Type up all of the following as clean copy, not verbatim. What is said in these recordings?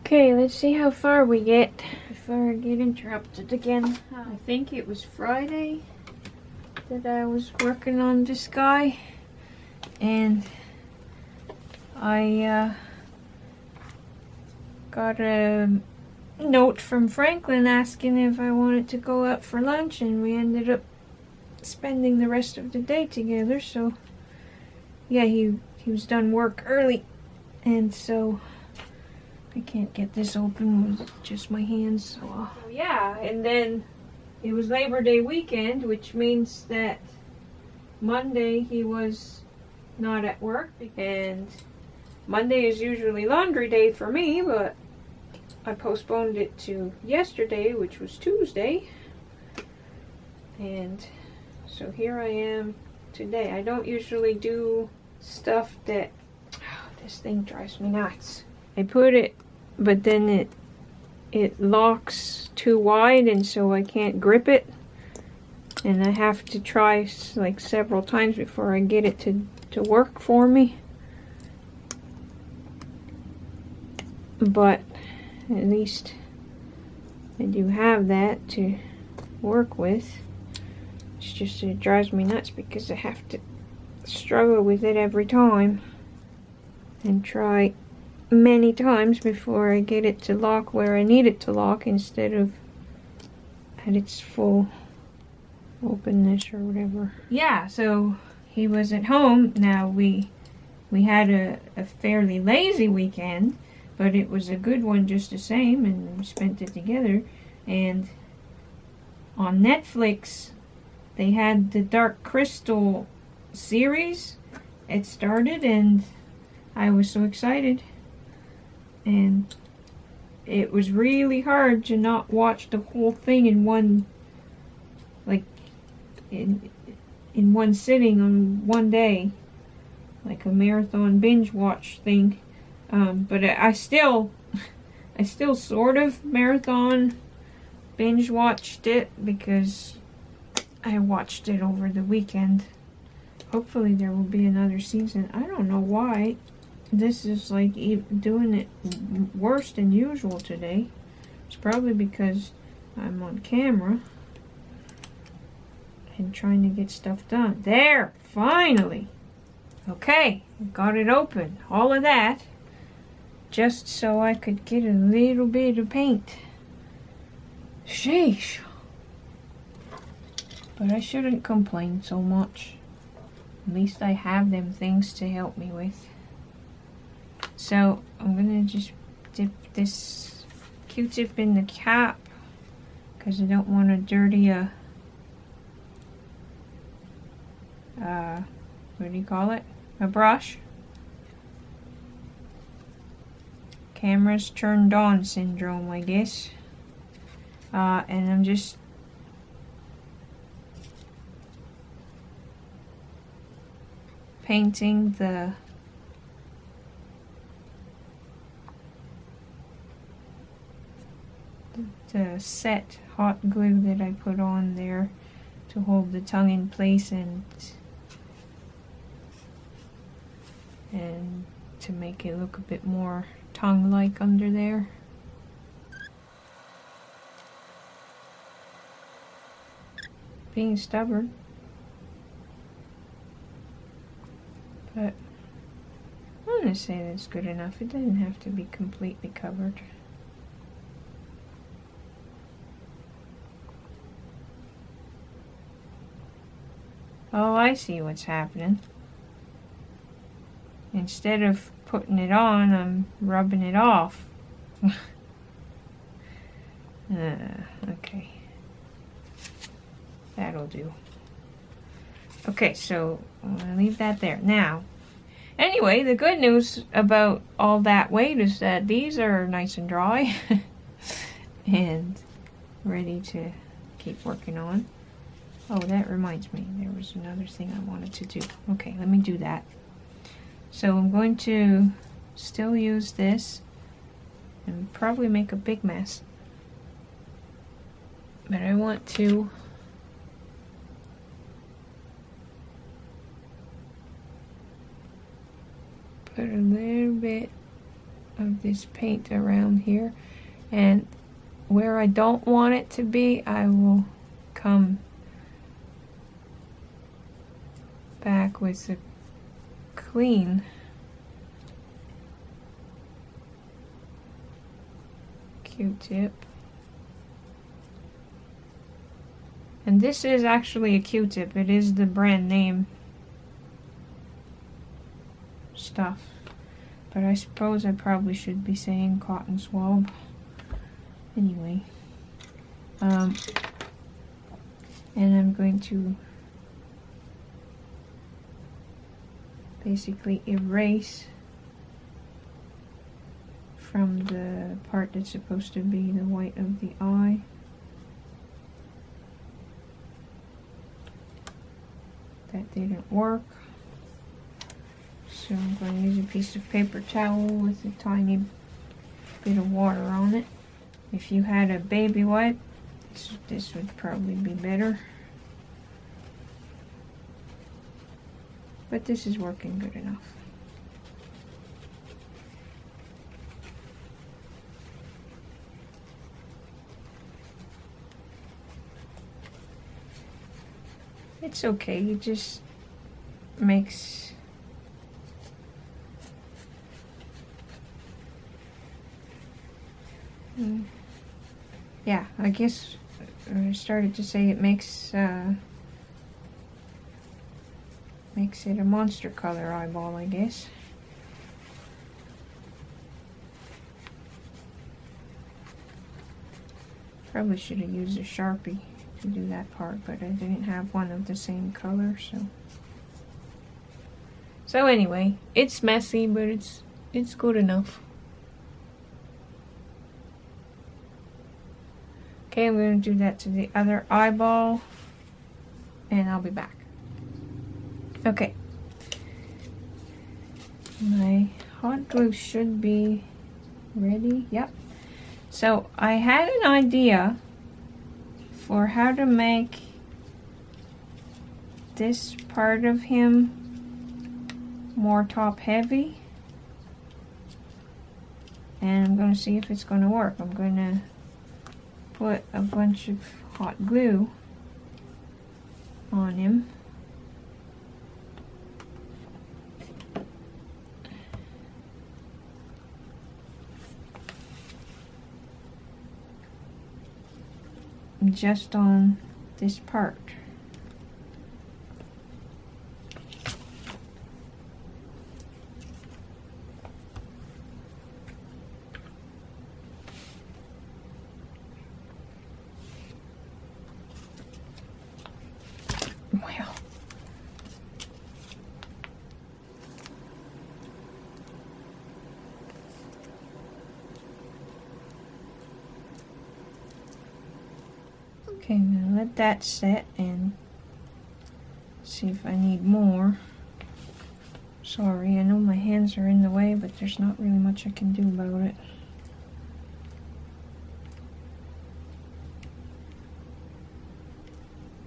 Okay, let's see how far we get before I get interrupted again. I think it was Friday that I was working on this guy, and I got a note from Franklin asking if I wanted to go out for lunch, and we ended up spending the rest of the day together. So yeah, he was done work early, and so I can't get this open with just my hands. So yeah, and then it was Labor Day weekend, which means that Monday he was not at work, and Monday is usually laundry day for me, but I postponed it to yesterday, which was Tuesday. And so here I am today. I don't usually do stuff that... Oh, this thing drives me nuts. I put it, but then it locks too wide, and so I can't grip it. And I have to try like several times before I get it to work for me. But at least I do have that to work with. It's just it drives me nuts because I have to struggle with it every time and try many times before I get it to lock where I need it to lock, instead of at its full openness or whatever. Yeah, so he was at home. Now we had a fairly lazy weekend, but it was a good one just the same, and we spent it together. And on Netflix they had the Dark Crystal series. It started, and I was so excited. And it was really hard to not watch the whole thing in one, like, in one sitting on one day, like a marathon binge watch thing. But I still sort of marathon binge watched it because I watched it over the weekend. Hopefully there will be another season. I don't know why this is like doing it worse than usual today. It's probably because I'm on camera and trying to get stuff done. There, finally. Okay, got it open. All of that just so I could get a little bit of paint. Sheesh. But I shouldn't complain so much. At least I have them things to help me with. So I'm gonna just dip this Q-tip in the cap because I don't want to dirty what do you call it? A brush. Cameras turned on syndrome, I guess. And I'm just painting the set hot glue that I put on there to hold the tongue in place and to make it look a bit more tongue-like under there. Being stubborn. But I'm gonna say that's good enough. It doesn't have to be completely covered. Oh, I see what's happening. Instead of putting it on, I'm rubbing it off. Okay. That'll do. Okay, so I'm gonna leave that there. Now, anyway, the good news about all that weight is that these are nice and dry and ready to keep working on. Oh, that reminds me, there was another thing I wanted to do. Okay, let me do that. So I'm going to still use this and probably make a big mess. But I want to put a little bit of this paint around here, and where I don't want it to be, I will come back with a clean Q-tip. And this is actually a Q-tip. It is the brand name stuff. But I suppose I probably should be saying cotton swab. Anyway. And I'm going to basically erase from the part that's supposed to be the white of the eye. That didn't work. So I'm going to use a piece of paper towel with a tiny bit of water on it. If you had a baby wipe, this would probably be better. But this is working good enough. It's okay, it just makes yeah, I guess I started to say it makes it a monster color eyeball, I guess. Probably should have used a Sharpie to do that part, but I didn't have one of the same color, so anyway, it's messy, but it's good enough. Okay, I'm going to do that to the other eyeball, and I'll be back. Okay, my hot glue should be ready. Yep. So I had an idea for how to make this part of him more top heavy, and I'm going to see if it's going to work. I'm going to put a bunch of hot glue on him. Just on this part. Well, okay, I'm gonna let that set and see if I need more. Sorry, I know my hands are in the way, but there's not really much I can do about it.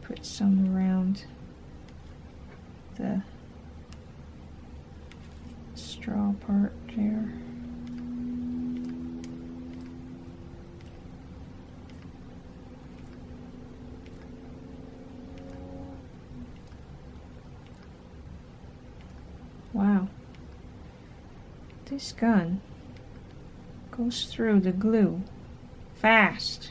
Put some around the straw part there. Wow, this gun goes through the glue fast.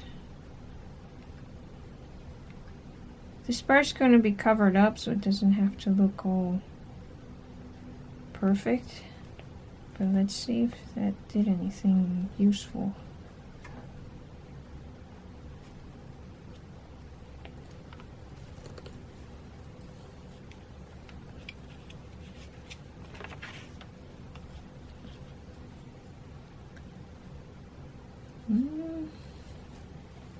This part's going to be covered up so it doesn't have to look all perfect, but let's see if that did anything useful.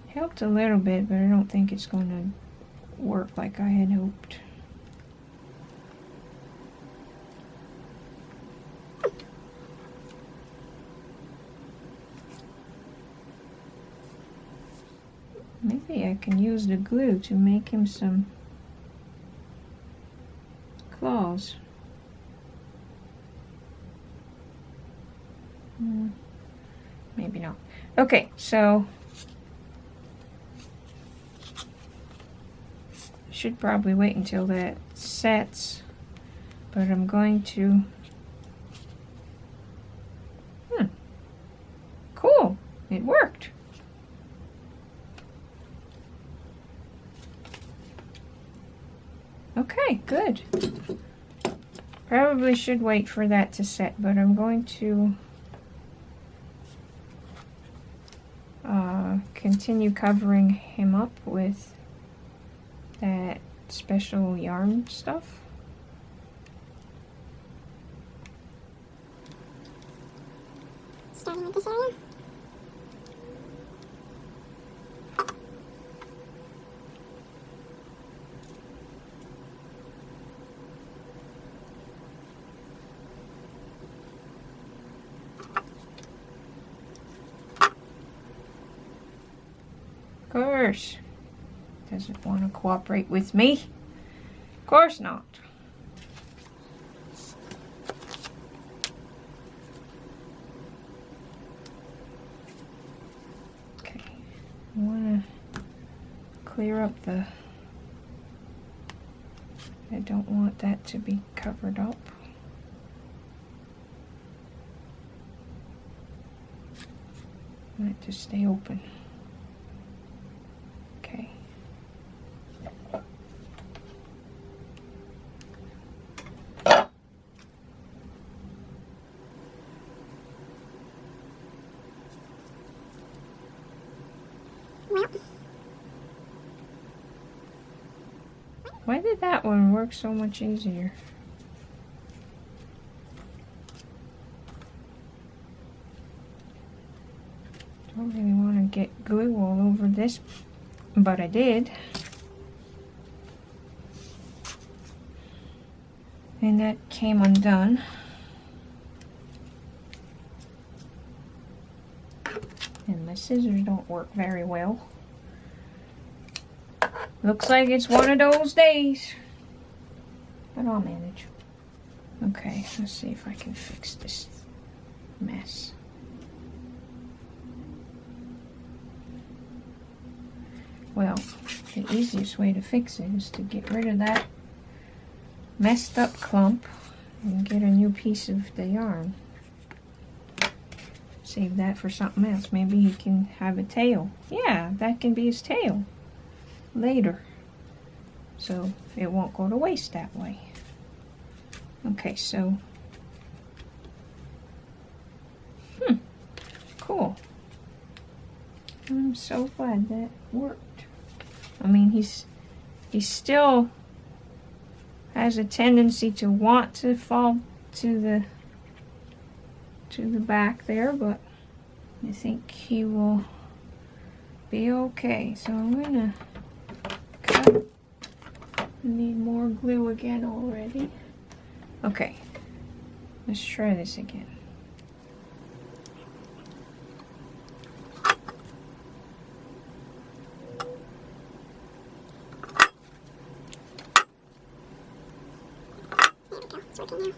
Helped a little bit, but I don't think it's going to work like I had hoped. Maybe I can use the glue to make him some claws. Maybe not. Okay, so should probably wait until that sets, but I'm going to. Cool, it worked. Okay, good. Probably should wait for that to set, but I'm going to continue covering him up with that special yarn stuff. Starting with this area. Of course. Doesn't want to cooperate with me. Of course not. Okay. I want to clear up the... I don't want that to be covered up. I want it to stay open. Okay. Why did that one work so much easier? Don't really want to get glue all over this, but I did. And that came undone. And my scissors don't work very well. Looks like it's one of those days. But I'll manage. Okay, let's see if I can fix this mess. Well, the easiest way to fix it is to get rid of that messed up clump and get a new piece of the yarn. Save that for something else. Maybe he can have a tail. Yeah, that can be his tail later. So it won't go to waste that way. Okay, so cool. I'm so glad that worked. I mean, he still has a tendency to want to fall to the back there, but I think he will be okay. So I'm gonna cut. I need more glue again already. Okay, let's try this again. There we go, it's working now.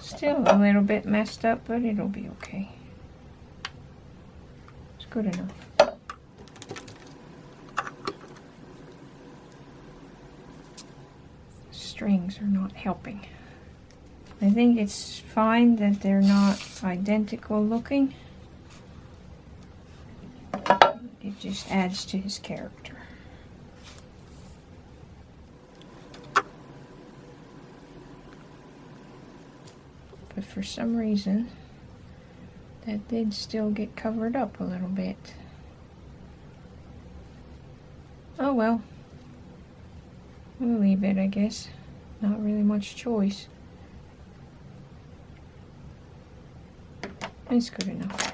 Still a little bit messed up, but it'll be okay. It's good enough. Strings are not helping. I think it's fine that they're not identical looking. It just adds to his character. But for some reason, that did still get covered up a little bit. Oh well. We'll leave it, I guess. Not really much choice. It's good enough.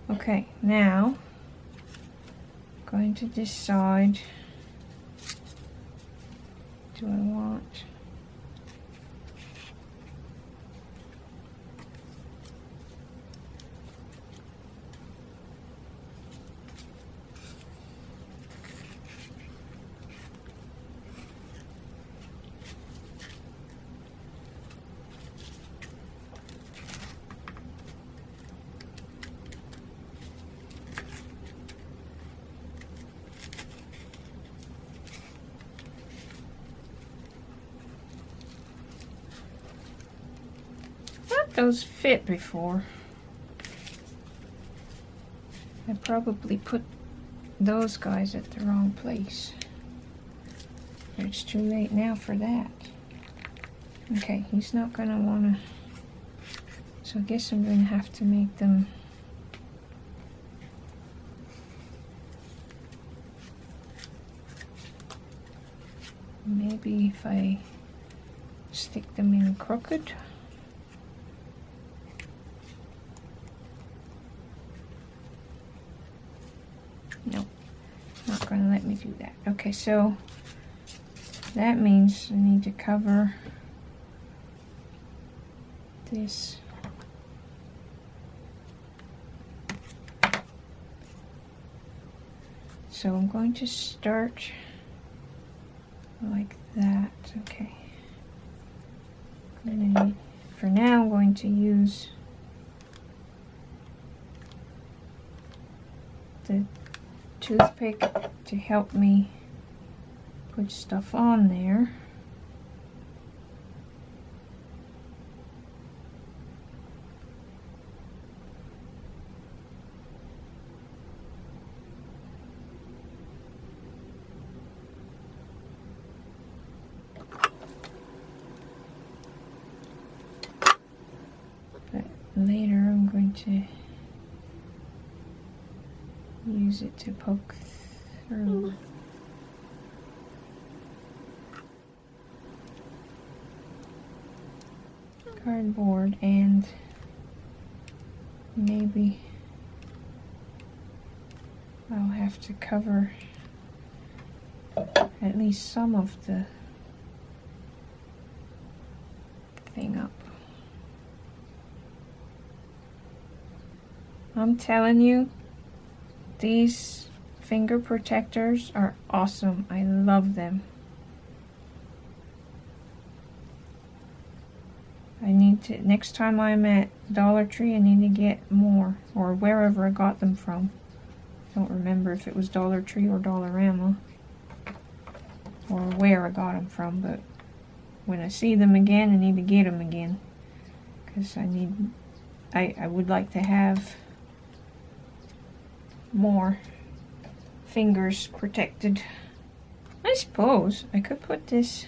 Okay, now I'm going to decide do I want? Those fit before. I probably put those guys at the wrong place. It's too late now for that. Okay, he's not gonna wanna, so I guess I'm gonna have to make them maybe if I stick them in crooked. Nope, not going to let me do that. Okay, so that means I need to cover this. So I'm going to start like that. Okay. And for now, I'm going to use the toothpick to help me put stuff on there. But later I'm going to use it to poke through. Cardboard, and maybe I'll have to cover at least some of the thing up. I'm telling you, these finger protectors are awesome. I love them. I need to, next time I'm at Dollar Tree, I need to get more, or wherever I got them from. I don't remember if it was Dollar Tree or Dollarama, or where I got them from, but when I see them again, I need to get them again. Because I would like to have more fingers protected. I suppose I could put this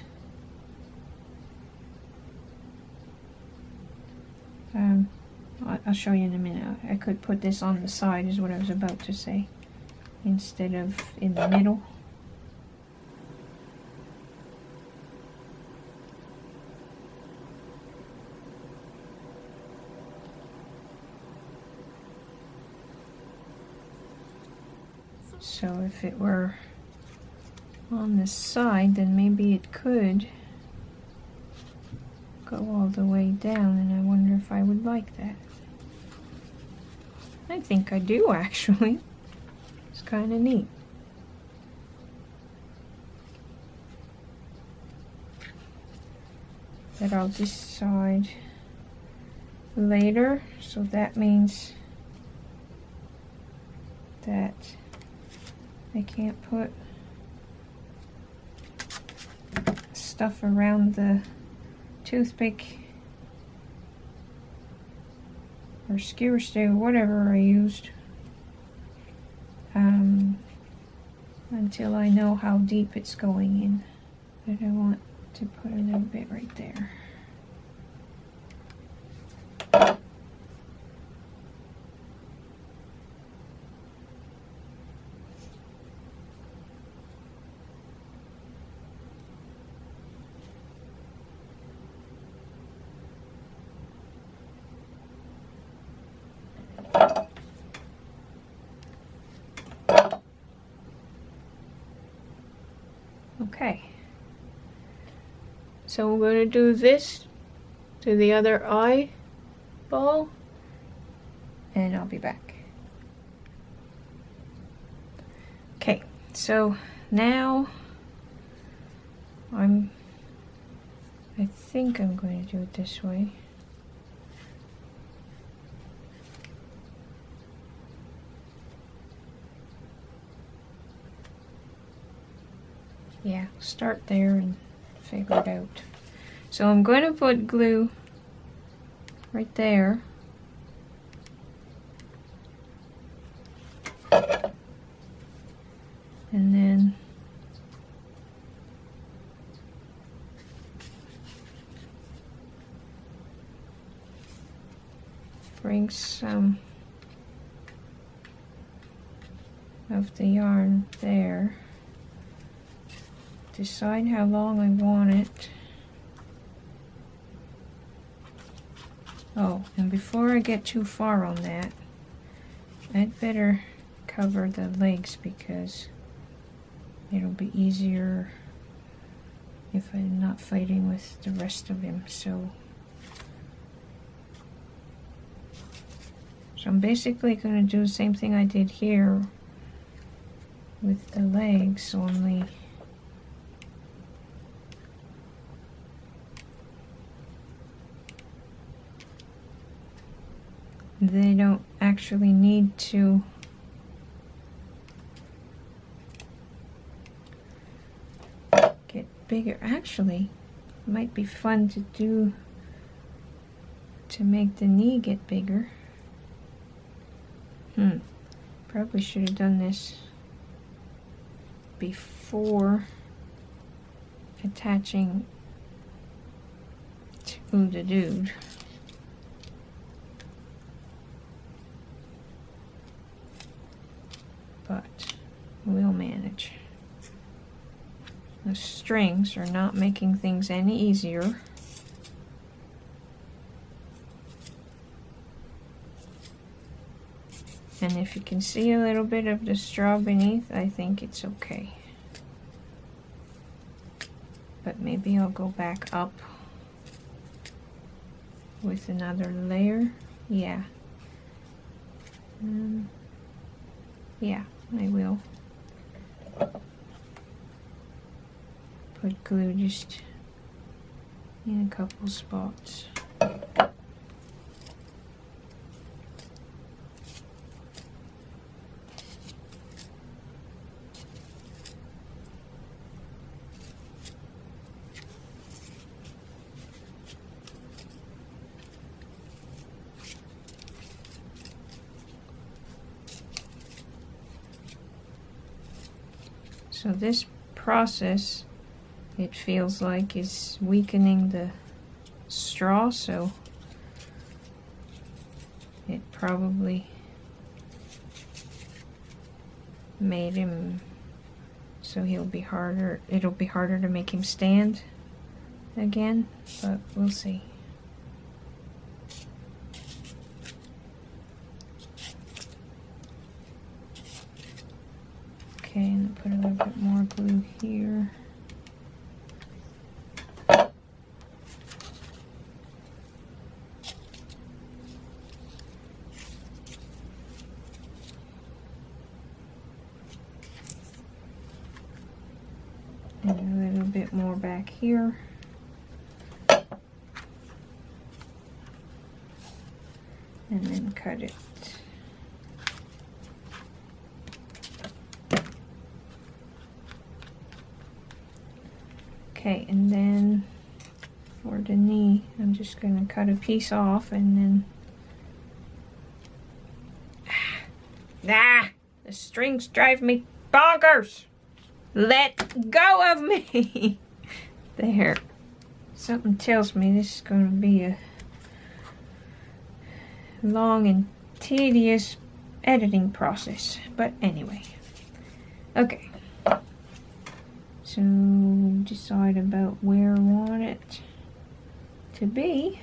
I'll show you in a minute. I could put this on the side is what I was about to say, instead of in the middle. So if it were on this side, then maybe it could go all the way down, and I wonder if I would like that. I think I do, actually. It's kind of neat. That I'll decide later, so that means that I can't put stuff around the toothpick or skewer stay, whatever I used, until I know how deep it's going in. But I want to put a little bit right there. Okay, So I'm going to do this to the other eyeball, and I'll be back. Okay, so now I think I'm going to do it this way. Yeah, start there and figure it out. So I'm going to put glue right there. And then bring some of the yarn there. Decide how long I want it. Oh, and before I get too far on that, I'd better cover the legs because it'll be easier if I'm not fighting with the rest of him. So I'm basically going to do the same thing I did here with the legs, only they don't actually need to get bigger. Actually, it might be fun to do to make the knee get bigger. Probably should have done this before attaching to the dude. But we'll manage. The strings are not making things any easier. And if you can see a little bit of the straw beneath, I think it's okay. But maybe I'll go back up with another layer. Yeah. Yeah, I will. Put glue just in a couple spots. So this process, it feels like, is weakening the straw, so it probably made him so he'll be harder. It'll be harder to make him stand again, but we'll see. Okay, and put a little bit more glue here. And a little bit more back here. And then cut it. Okay, and then for the knee, I'm just going to cut a piece off and then... The strings drive me bonkers! Let go of me! There. Something tells me this is going to be a long and tedious editing process. But anyway. Okay. So decide about where I want it to be.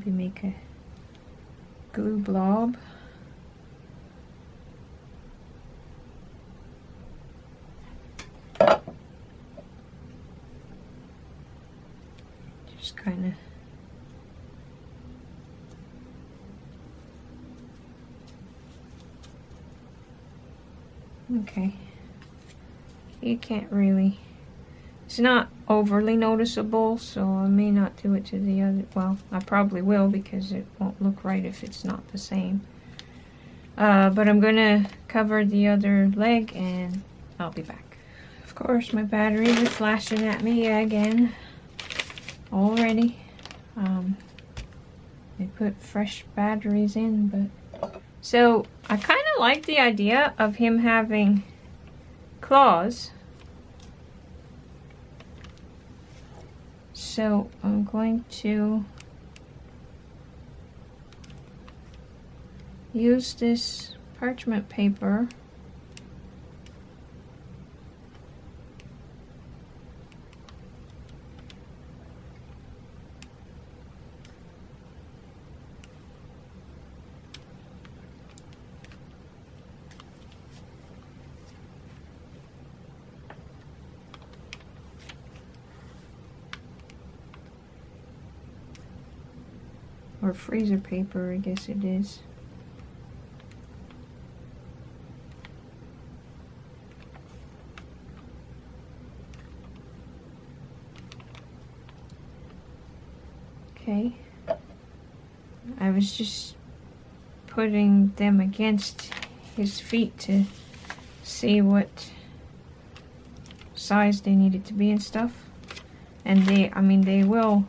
maybe make a glue blob. Just kind of okay. You can't really, it's not overly noticeable, so I may not do it to the other, well, I probably will because it won't look right if it's not the same. But I'm gonna cover the other leg and I'll be back. Of course, my batteries are flashing at me again already. They put fresh batteries in, but so I kind of like the idea of him having claws. So I'm going to use this parchment paper or freezer paper, I guess it is. Okay, I was just putting them against his feet to see what size they needed to be and stuff. And they will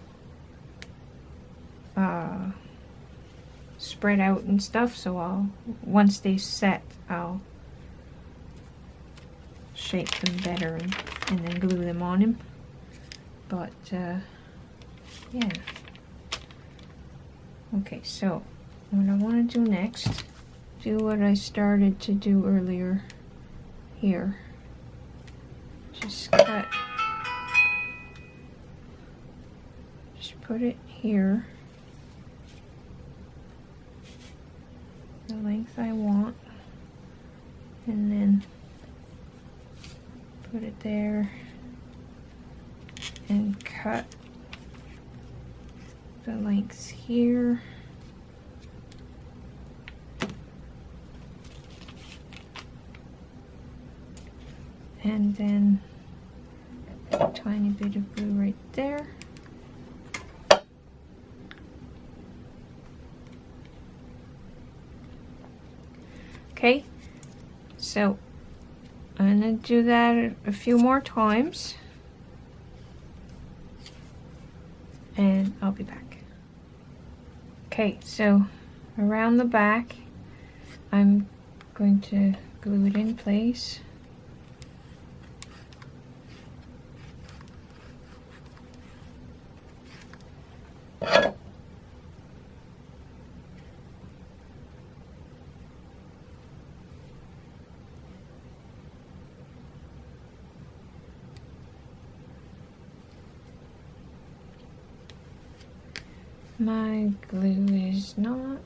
spread out and stuff, so once they set, I'll shape them better and then glue them on him. But yeah. Okay, so what I want to do next, do what I started to do earlier here. Just cut, just put it here, the length I want, and then put it there and cut the lengths here. And then a tiny bit of glue right there. Okay, so I'm gonna do that a few more times and I'll be back. Okay, so around the back, I'm going to glue it in place. My glue is not.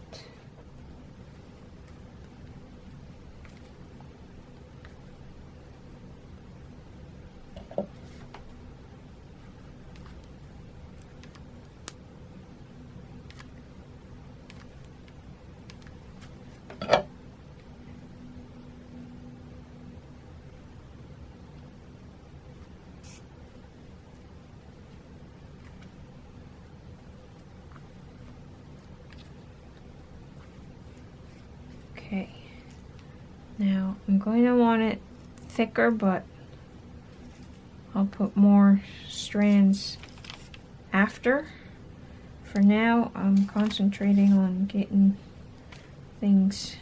Okay, now I'm going to want it thicker, but I'll put more strands after. For now, I'm concentrating on getting things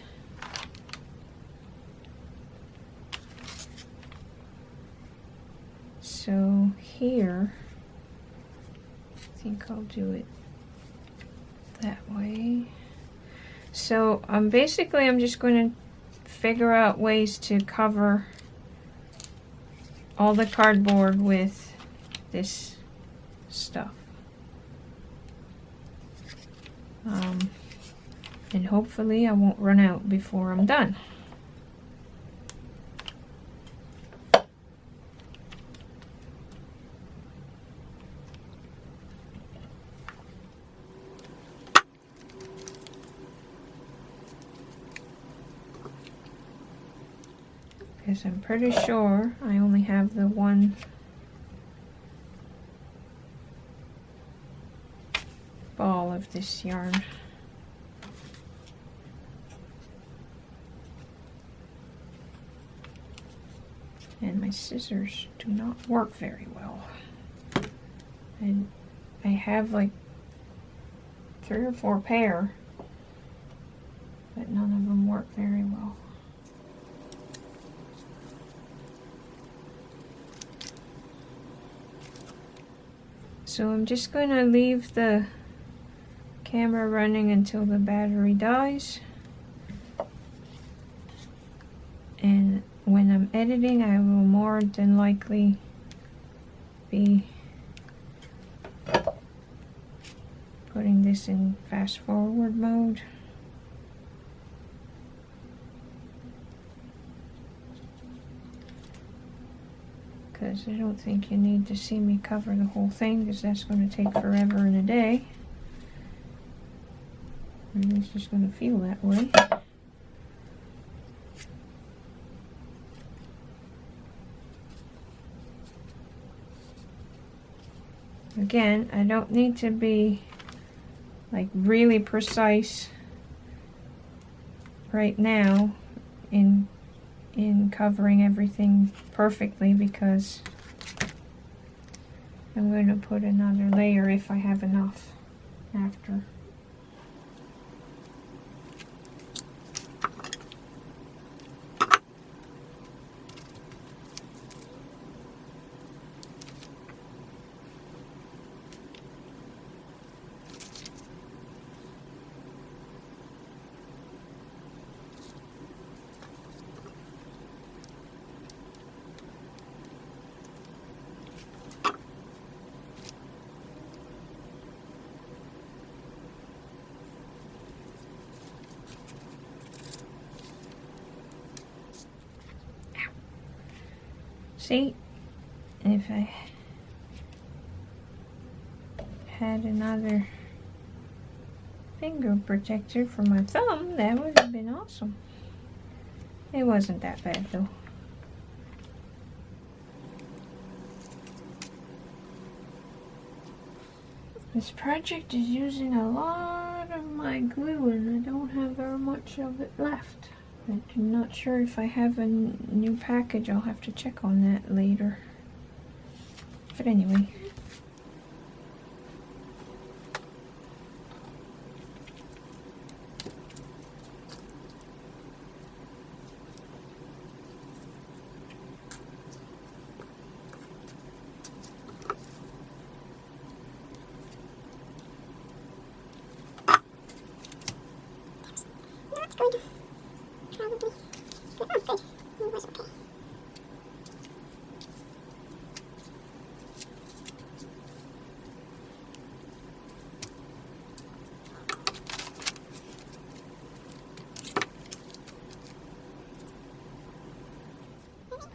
so here. I think I'll do it that way. So basically I'm just going to figure out ways to cover all the cardboard with this stuff. And hopefully I won't run out before I'm done. Because I'm pretty sure I only have the one ball of this yarn. And my scissors do not work very well. And I have like 3 or 4 pair, but none of them work very well. So I'm just going to leave the camera running until the battery dies. And when I'm editing, I will more than likely be putting this in fast forward mode. Because I don't think you need to see me cover the whole thing, because that's going to take forever and a day. Or it's just going to feel that way. Again, I don't need to be like really precise right now in covering everything perfectly, because I'm going to put another layer if I have enough after. See, if I had another finger protector for my thumb, that would have been awesome. It wasn't that bad though. This project is using a lot of my glue and I don't have very much of it left. I'm not sure if I have a new package. I'll have to check on that later. But anyway.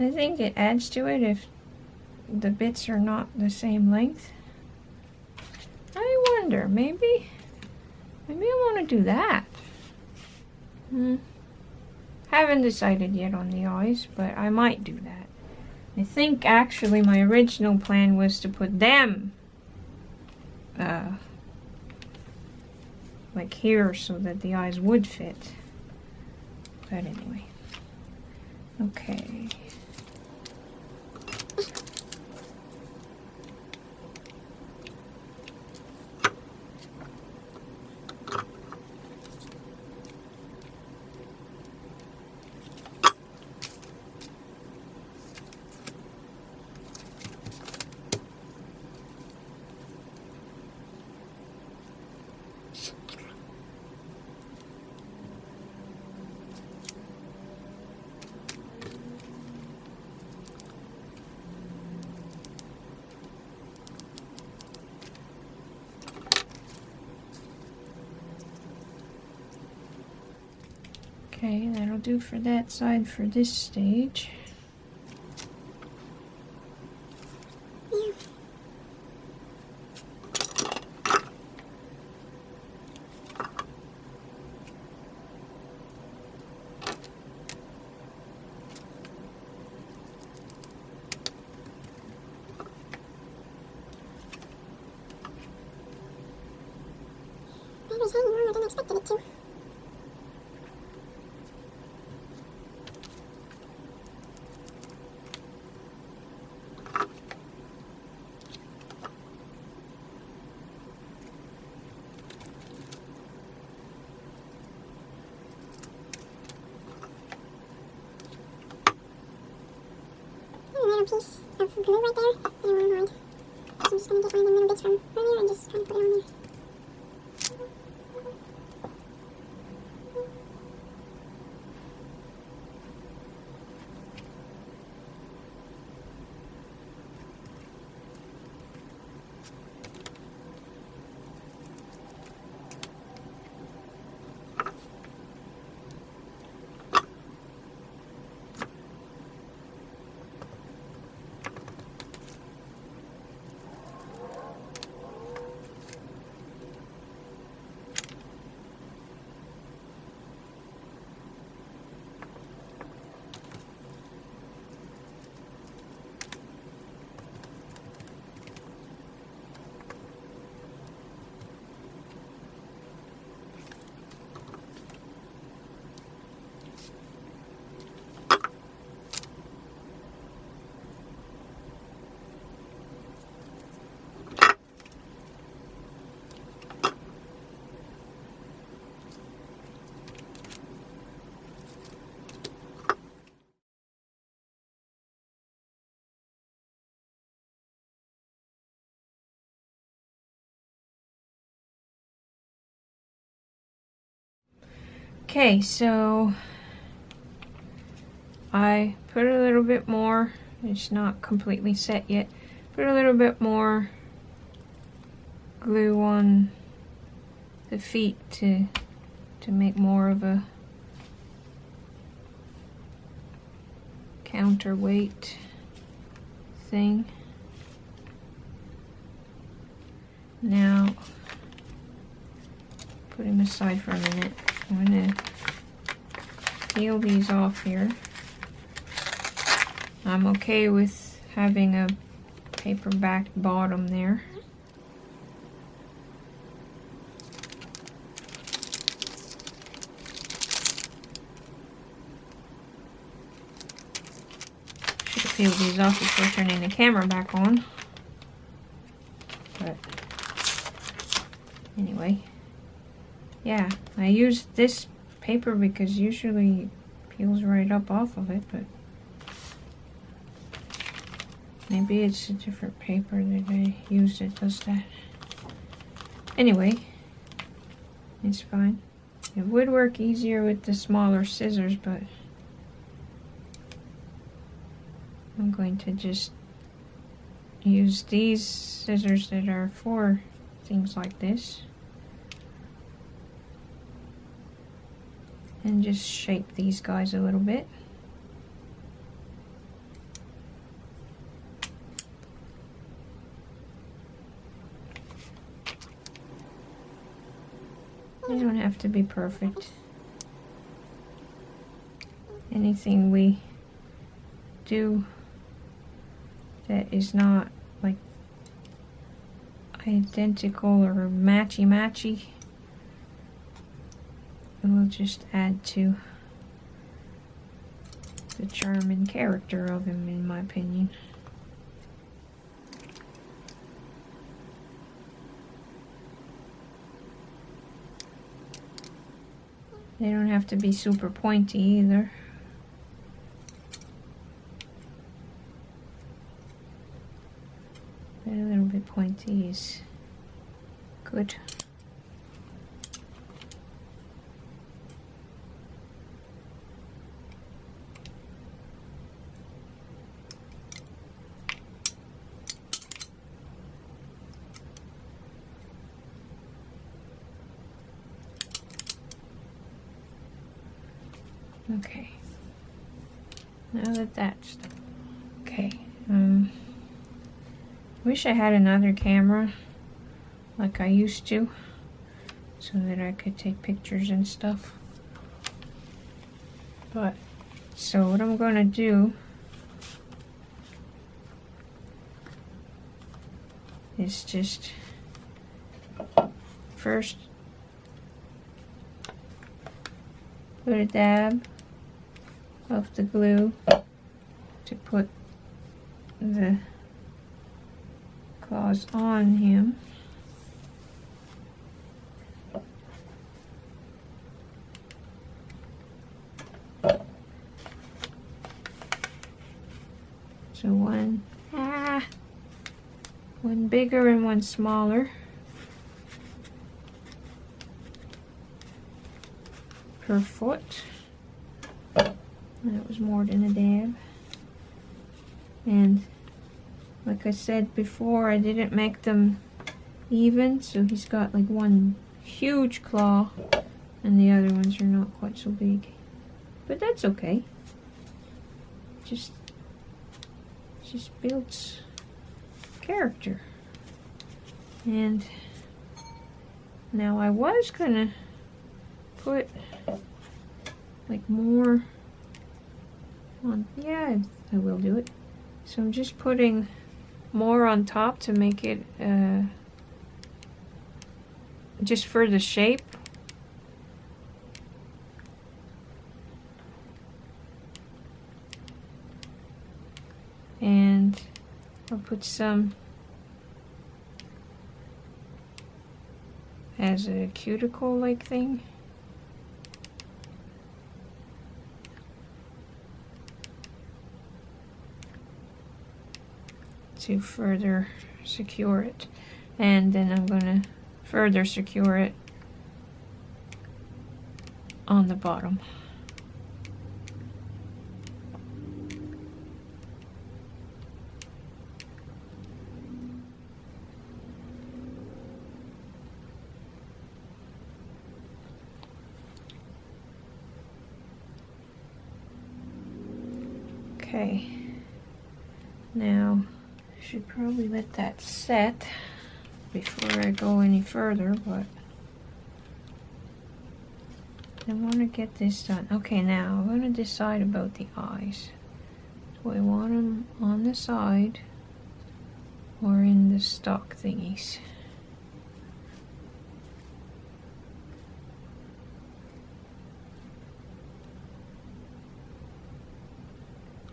I think it adds to it if the bits are not the same length. I wonder, maybe I want to do that. Haven't decided yet on the eyes, but I might do that. I think actually my original plan was to put them like here so that the eyes would fit. But anyway. Okay. Okay, that'll do for that side for this stage. Paper's hanging longer than I expected it to. Little piece of glue right there. I don't mind. So I'm just going to get one of the little bits from earlier and just kind of put it on there. Okay, so I put a little bit more, it's not completely set yet, put a little bit more glue on the feet to make more of a counterweight thing. Now, put him aside for a minute. I'm gonna peel these off here. I'm okay with having a paper-back bottom there. Should have peeled these off before turning the camera back on. But anyway. Yeah, I used this paper because usually it peels right up off of it, but maybe it's a different paper that I used that does that. Anyway, it's fine. It would work easier with the smaller scissors, but I'm going to just use these scissors that are for things like this. And just shape these guys a little bit. They don't have to be perfect. Anything we do that is not like identical or matchy-matchy, it will just add to the charm and character of him, in my opinion. They don't have to be super pointy either. But a little bit pointy is good. Okay. Now that that's done. Okay. Wish I had another camera like I used to, so that I could take pictures and stuff. But, so what I'm gonna do is just first put a dab of the glue to put the claws on him. So one bigger and one smaller per foot. That was more than a dab. And like I said before, I didn't make them even, so he's got like one huge claw and the other ones are not quite so big. But that's okay. Just builds character. And now I was gonna put like more on, yeah, I will do it. So I'm just putting more on top to make it just for the shape. And I'll put some as a cuticle like thing. To further secure it. And then I'm going to further secure it on the bottom. Okay, now I should probably let that set before I go any further, but I want to get this done. Okay, now I'm going to decide about the eyes. Do I want them on the side or in the stock thingies?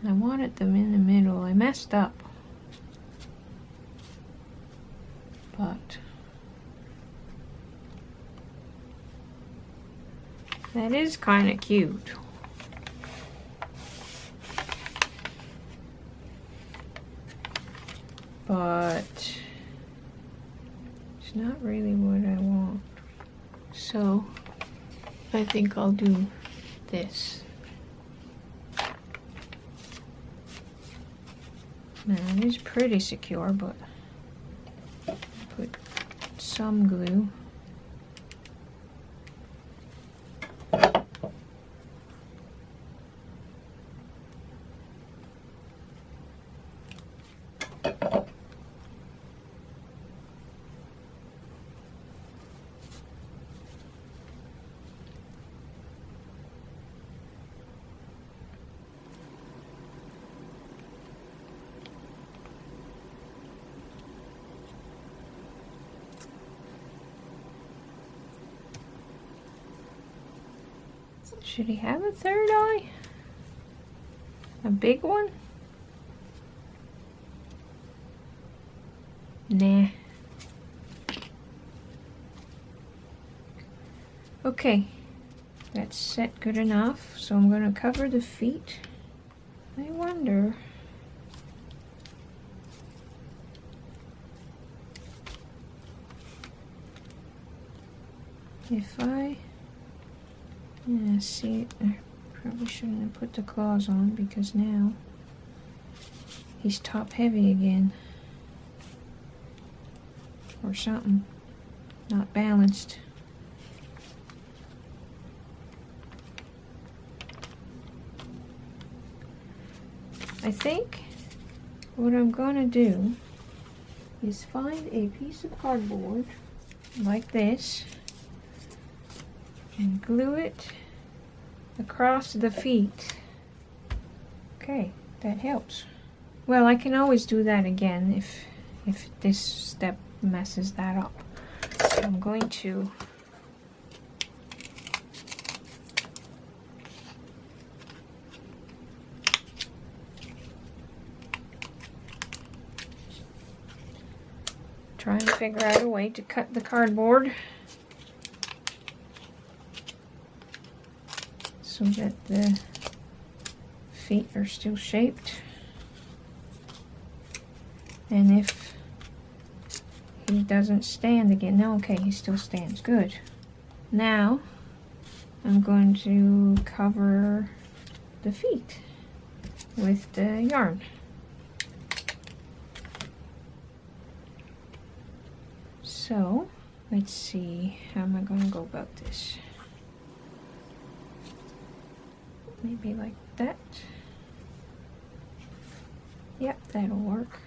I wanted them in the middle. I messed up. But that is kind of cute. But it's not really what I want. So I think I'll do this. Now it is pretty secure, but put some glue. Should he have a third eye? A big one? Nah. Okay, that's set good enough. So I'm going to cover the feet. I wonder if yeah, see, I probably shouldn't have put the claws on because now he's top heavy again. Or something. Not balanced. I think what I'm gonna do is find a piece of cardboard like this and glue it across the feet. Okay, that helps. Well, I can always do that again if this step messes that up. So I'm going to try and figure out a way to cut the cardboard so that the feet are still shaped. And if he doesn't stand again, no, okay, he still stands, good. Now I'm going to cover the feet with the yarn. So let's see, how am I going to go about this? Maybe like that. Yep, that'll work.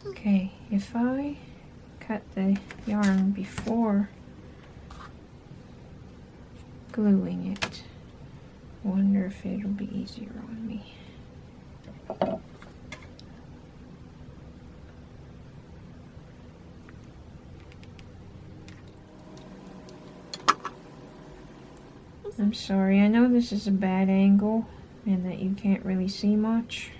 Okay, if I cut the yarn before gluing it, I wonder if it'll be easier on me. I'm sorry, I know this is a bad angle and that you can't really see much.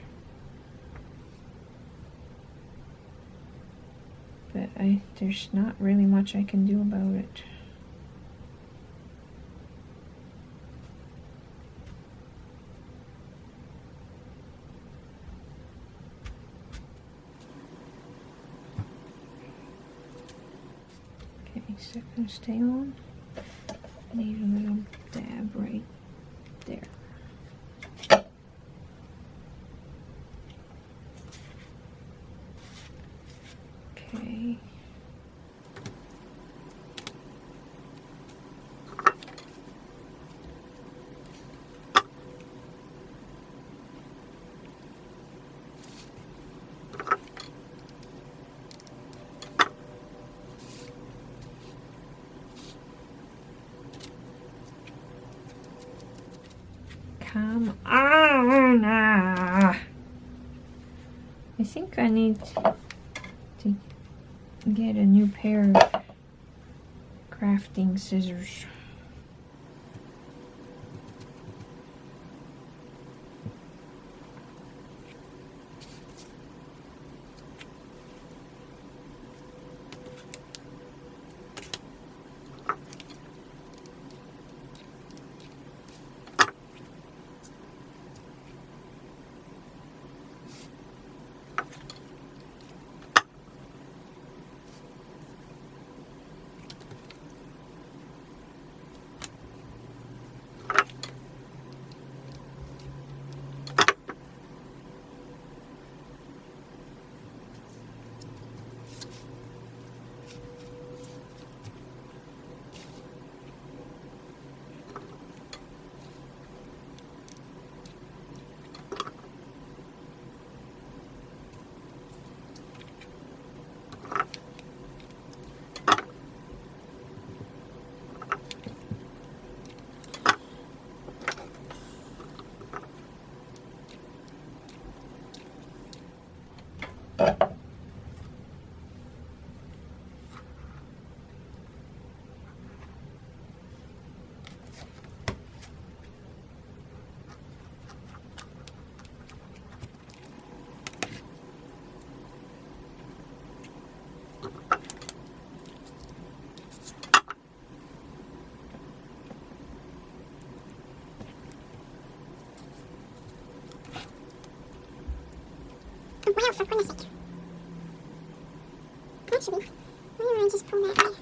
But there's not really much I can do about it. Okay, so I'm gonna stay on. I need a little dab right there. Okay. Come on! I think I need to get a new pair of crafting scissors. Well, for goodness sake. Actually, why don't I just pull that out?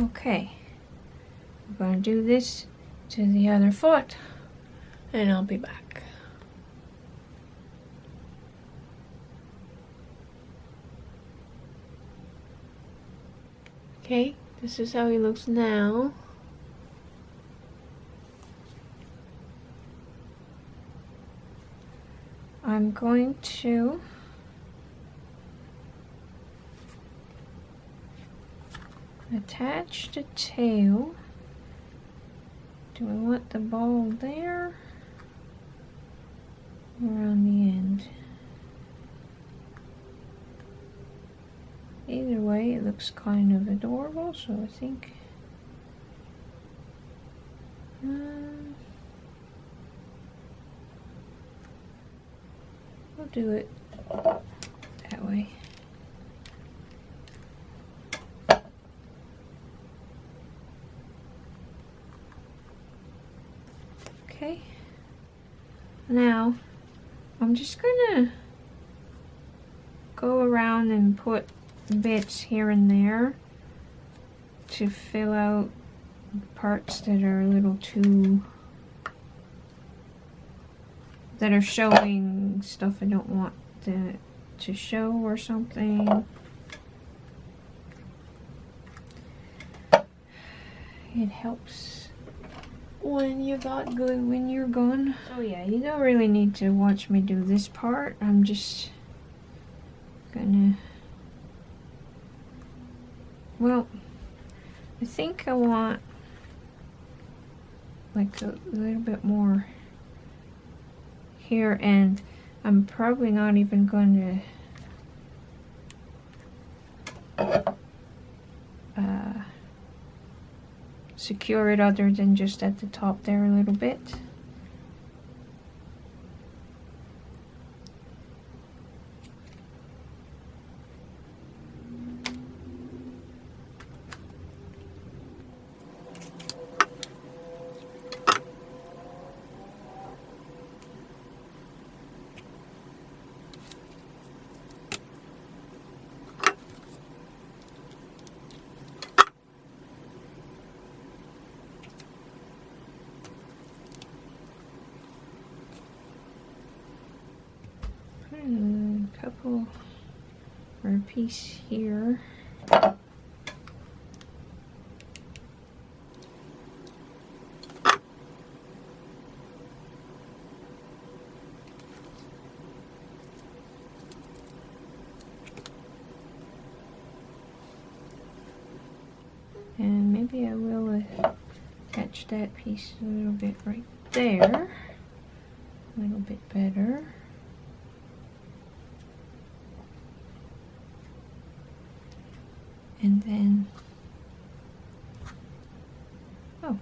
Okay, I'm gonna do this to the other foot and I'll be back. Okay, this is how he looks now. I'm going to attach the tail. Do I want the ball there or on the end? Either way, it looks kind of adorable, so I think we'll do it that way. Okay, now I'm just gonna go around and put bits here and there to fill out parts that are a little too, that are showing stuff I don't want to show or something. It helps when you got glue in your gun. So yeah, you don't really need to watch me do this part. I'm just gonna, well, I think I want like a little bit more here, and I'm probably not even going to secure it other than just at the top there a little bit. A couple or a piece here. And maybe I will attach that piece a little bit right there. A little bit better. And then, oh,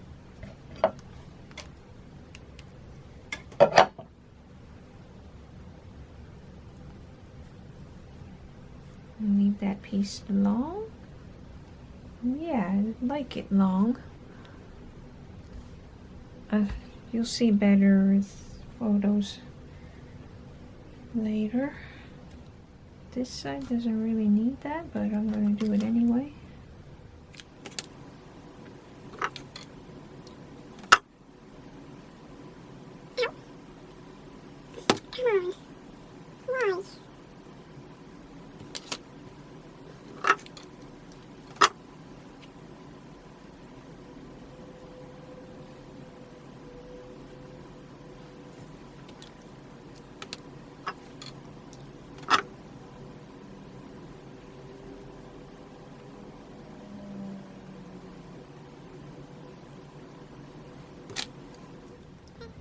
leave that piece long. Yeah, I like it long. You'll see better with photos later. This side doesn't really need that, but I'm going to do it anyway. Come on. Why?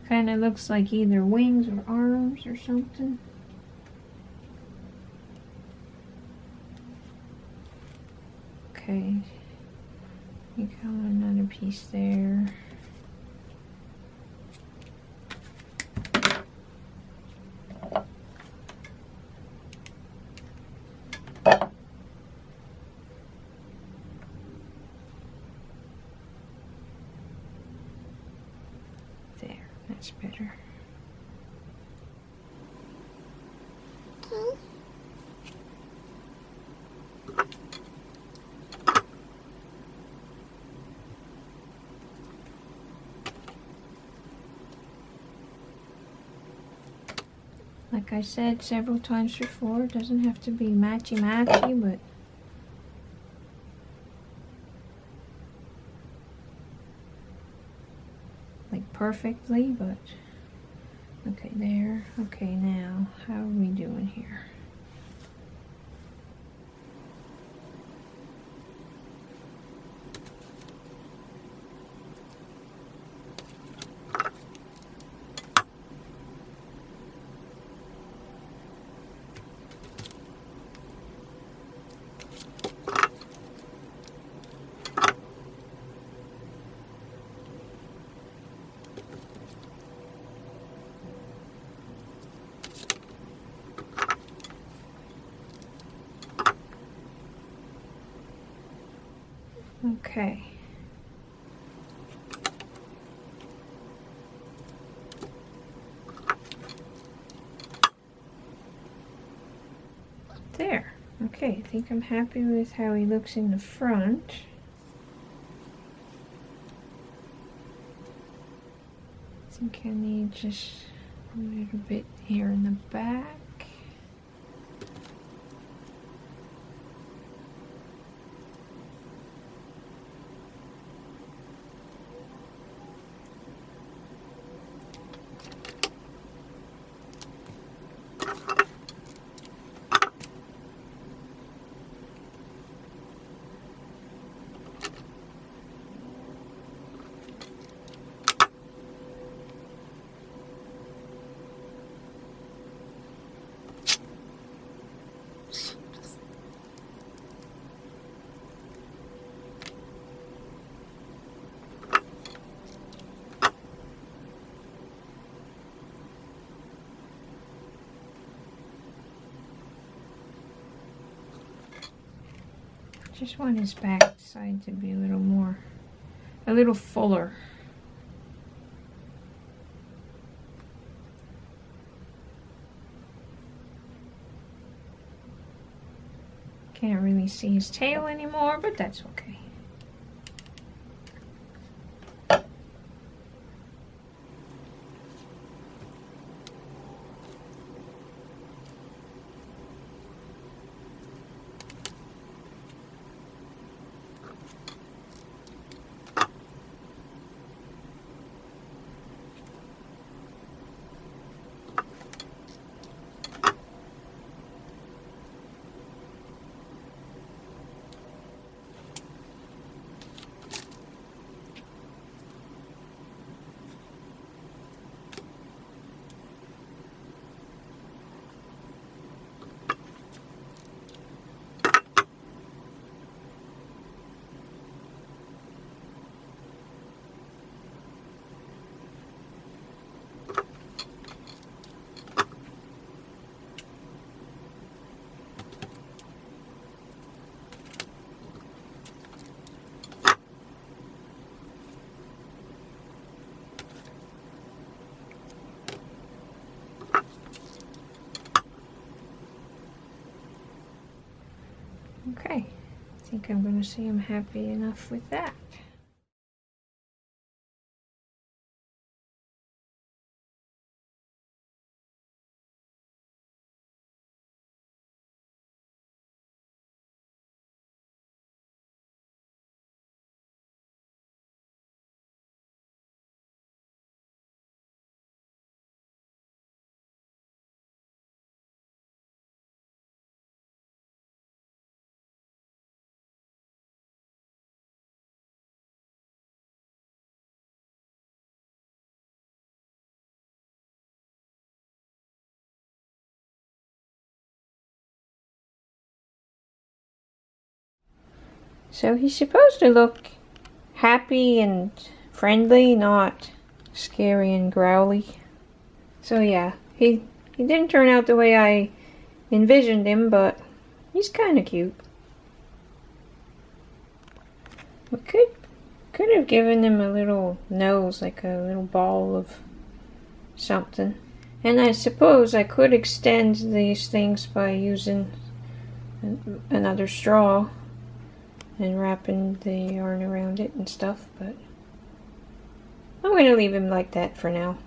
Kind of looks like either wings or arms or something. Okay, you got another piece there. There, that's better. Okay. Like I said several times before, it doesn't have to be matchy-matchy, but like perfectly, but okay, there. Okay, now, how are we doing here? Okay. There. Okay, I think I'm happy with how he looks in the front. I think I need just a little bit here in the back. Just want his back side to be a little fuller. Can't really see his tail anymore, but that's okay. Okay, I think I'm going to say I'm happy enough with that. So he's supposed to look happy and friendly, not scary and growly. So yeah, he didn't turn out the way I envisioned him, but he's kind of cute. We could have given him a little nose, like a little ball of something. And I suppose I could extend these things by using another straw and wrapping the yarn around it and stuff, but I'm going to leave him like that for now.